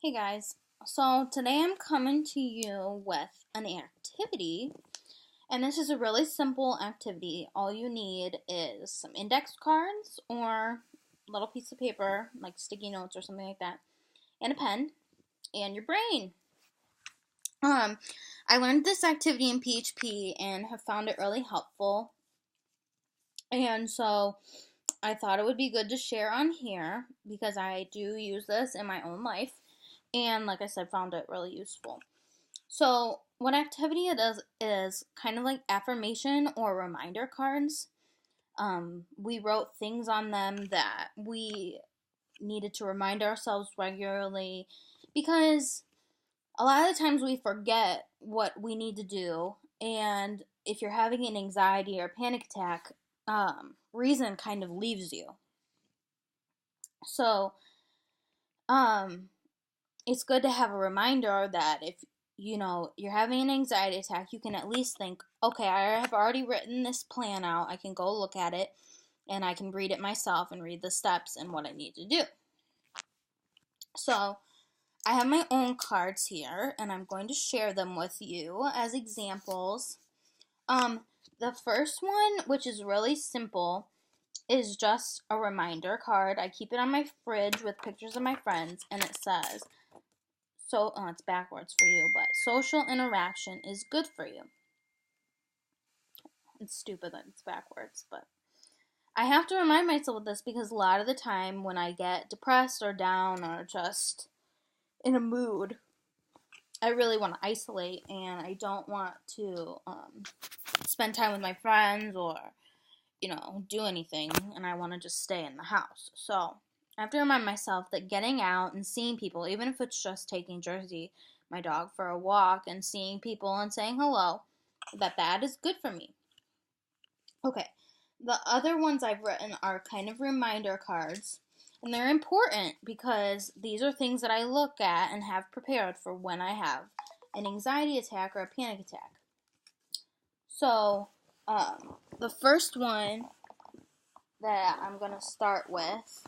Hey guys, so today I'm coming to you with an activity, and this is a really simple activity. All you need is some index cards or a little piece of paper, like sticky notes or something like that, and a pen, and your brain. Um, I learned this activity in PHP and have found it really helpful, and so I thought it would be good to share on here because I do use this in my own life, and like I said, found it really useful. So, what activity it is kind of like affirmation or reminder cards. We wrote things on them that we needed to remind ourselves regularly because a lot of the times we forget what we need to do. And if you're having an anxiety or panic attack, reason kind of leaves you. So, um, it's good to have a reminder that if you're having an anxiety attack, you can at least think, okay, I have already written this plan out. I can go look at it and I can read it myself and read the steps and what I need to do. So I have my own cards here and I'm going to share them with you as examples. The first one, which is really simple, is just a reminder card. I keep it on my fridge with pictures of my friends, and it says, it's backwards for you, but social interaction is good for you. It's stupid that it's backwards, but I have to remind myself of this because a lot of the time when I get depressed or down or just in a mood, I really want to isolate and I don't want to spend time with my friends or, do anything, and I want to just stay in the house. So I have to remind myself that getting out and seeing people, even if it's just taking Jersey, my dog, for a walk and seeing people and saying hello, that is good for me. Okay, the other ones I've written are kind of reminder cards, and they're important because these are things that I look at and have prepared for when I have an anxiety attack or a panic attack. So, the first one that I'm going to start with,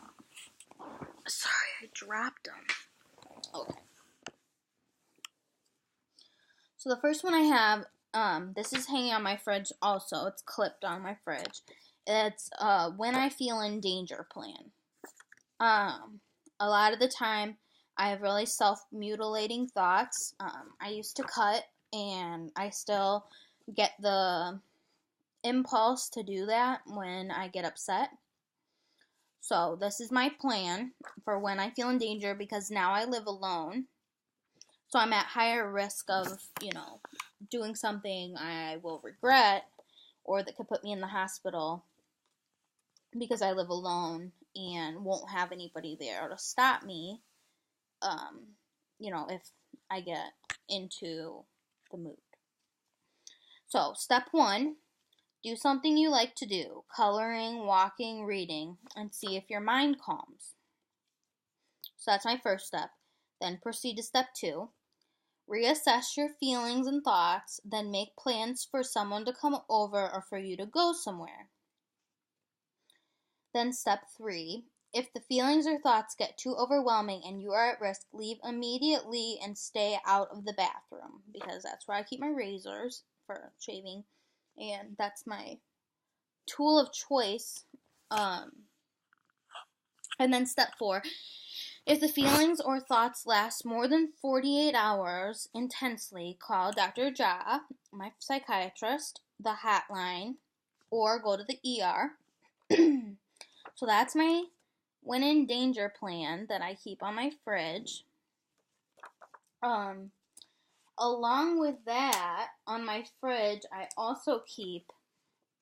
sorry, I dropped them. Okay. So the first one I have, this is hanging on my fridge also. It's clipped on my fridge. It's when I feel in danger plan. A lot of the time, I have really self-mutilating thoughts. I used to cut, and I still get the impulse to do that when I get upset. So this is my plan for when I feel in danger because now I live alone. So I'm at higher risk of, doing something I will regret or that could put me in the hospital because I live alone and won't have anybody there to stop me, if I get into the mood. So, step one, do something you like to do, coloring, walking, reading, and see if your mind calms. So that's my first step. Then proceed to step two. Reassess your feelings and thoughts, then make plans for someone to come over or for you to go somewhere. Then step three. If the feelings or thoughts get too overwhelming and you are at risk, leave immediately and stay out of the bathroom because that's where I keep my razors for shaving, and that's my tool of choice. And then step four. If the feelings or thoughts last more than 48 hours intensely, call Dr. Ja, my psychiatrist, the hotline, or go to the ER. So that's my when in danger plan that I keep on my fridge. Along with that, on my fridge, I also keep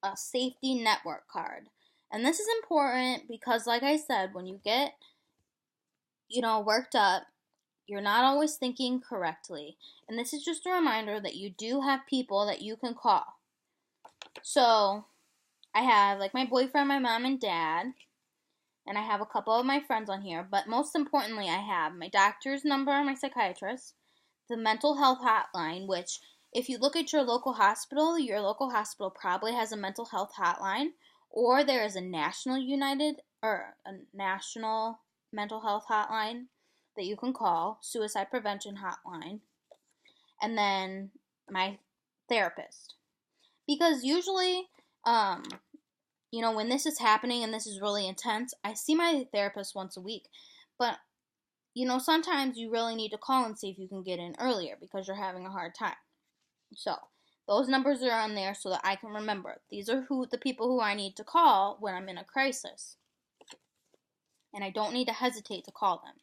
a safety network card. And this is important because, like I said, when you get, worked up, you're not always thinking correctly. And this is just a reminder that you do have people that you can call. So, I have, like, my boyfriend, my mom, and dad. And I have a couple of my friends on here. But most importantly, I have my doctor's number, my psychiatrist, the mental health hotline, which if you look at your local hospital probably has a mental health hotline, or there is a national mental health hotline. that you can call, suicide prevention hotline, and then my therapist. Because usually, when this is happening and this is really intense, I see my therapist once a week. But, sometimes you really need to call and see if you can get in earlier because you're having a hard time. So, those numbers are on there so that I can remember. These are the people who I need to call when I'm in a crisis. And I don't need to hesitate to call them.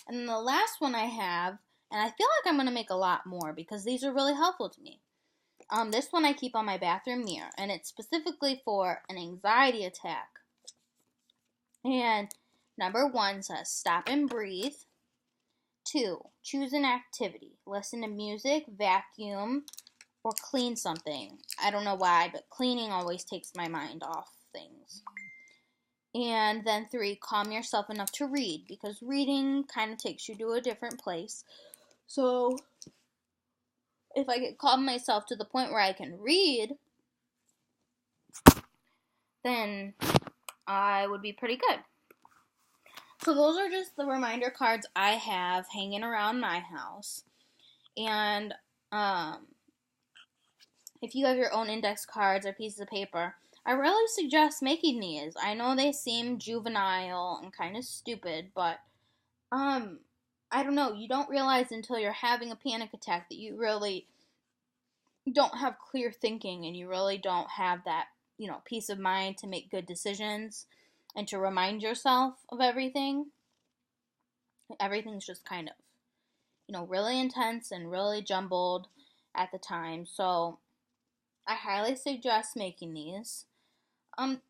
And then the last one I have, and I feel like I'm going to make a lot more because these are really helpful to me. This one I keep on my bathroom mirror, and it's specifically for an anxiety attack. And number 1 says, stop and breathe. 2, choose an activity. Listen to music, vacuum, or clean something. I don't know why, but cleaning always takes my mind off things. And then 3, calm yourself enough to read, because reading kind of takes you to a different place. So if I could calm myself to the point where I can read, then I would be pretty good. So those are just the reminder cards I have hanging around my house. And if you have your own index cards or pieces of paper, I really suggest making these. I know they seem juvenile and kind of stupid, but I don't know. You don't realize until you're having a panic attack that you really don't have clear thinking and you really don't have that, peace of mind to make good decisions and to remind yourself of everything. Everything's just kind of, really intense and really jumbled at the time. So I highly suggest making these.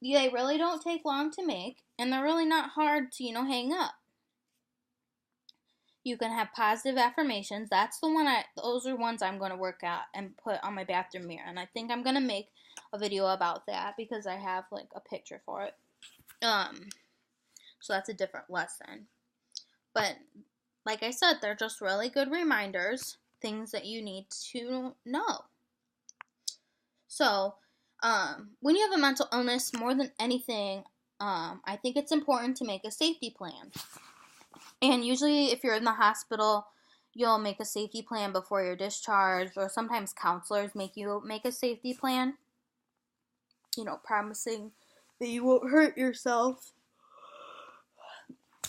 They really don't take long to make, and they're really not hard to, hang up. You can have positive affirmations. Those are ones I'm going to work out and put on my bathroom mirror. And I think I'm going to make a video about that because I have like a picture for it. So that's a different lesson. But like I said, they're just really good reminders, things that you need to know. So, when you have a mental illness, more than anything, I think it's important to make a safety plan. And usually if you're in the hospital, you'll make a safety plan before you're discharged, or sometimes counselors make you make a safety plan, promising that you won't hurt yourself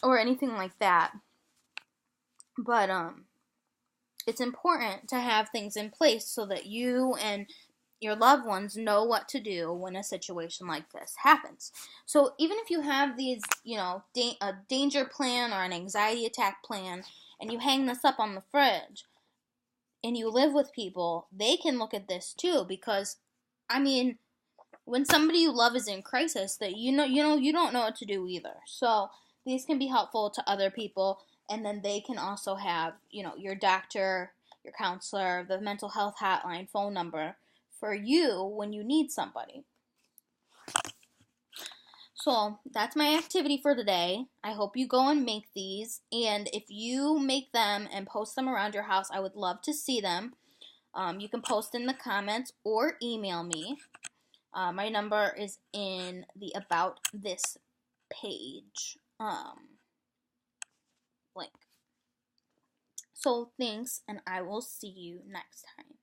or anything like that. But it's important to have things in place so that you and your loved ones know what to do when a situation like this happens. So even if you have these, a danger plan or an anxiety attack plan, and you hang this up on the fridge, and you live with people, they can look at this too, because, when somebody you love is in crisis, that you don't know what to do either. So these can be helpful to other people, and then they can also have, your doctor, your counselor, the mental health hotline phone number for you when you need somebody. So that's my activity for today. I hope you go and make these, and if you make them and post them around your house, I would love to see them. You can post in the comments or email me. My number is in the About This page link. So thanks, and I will see you next time.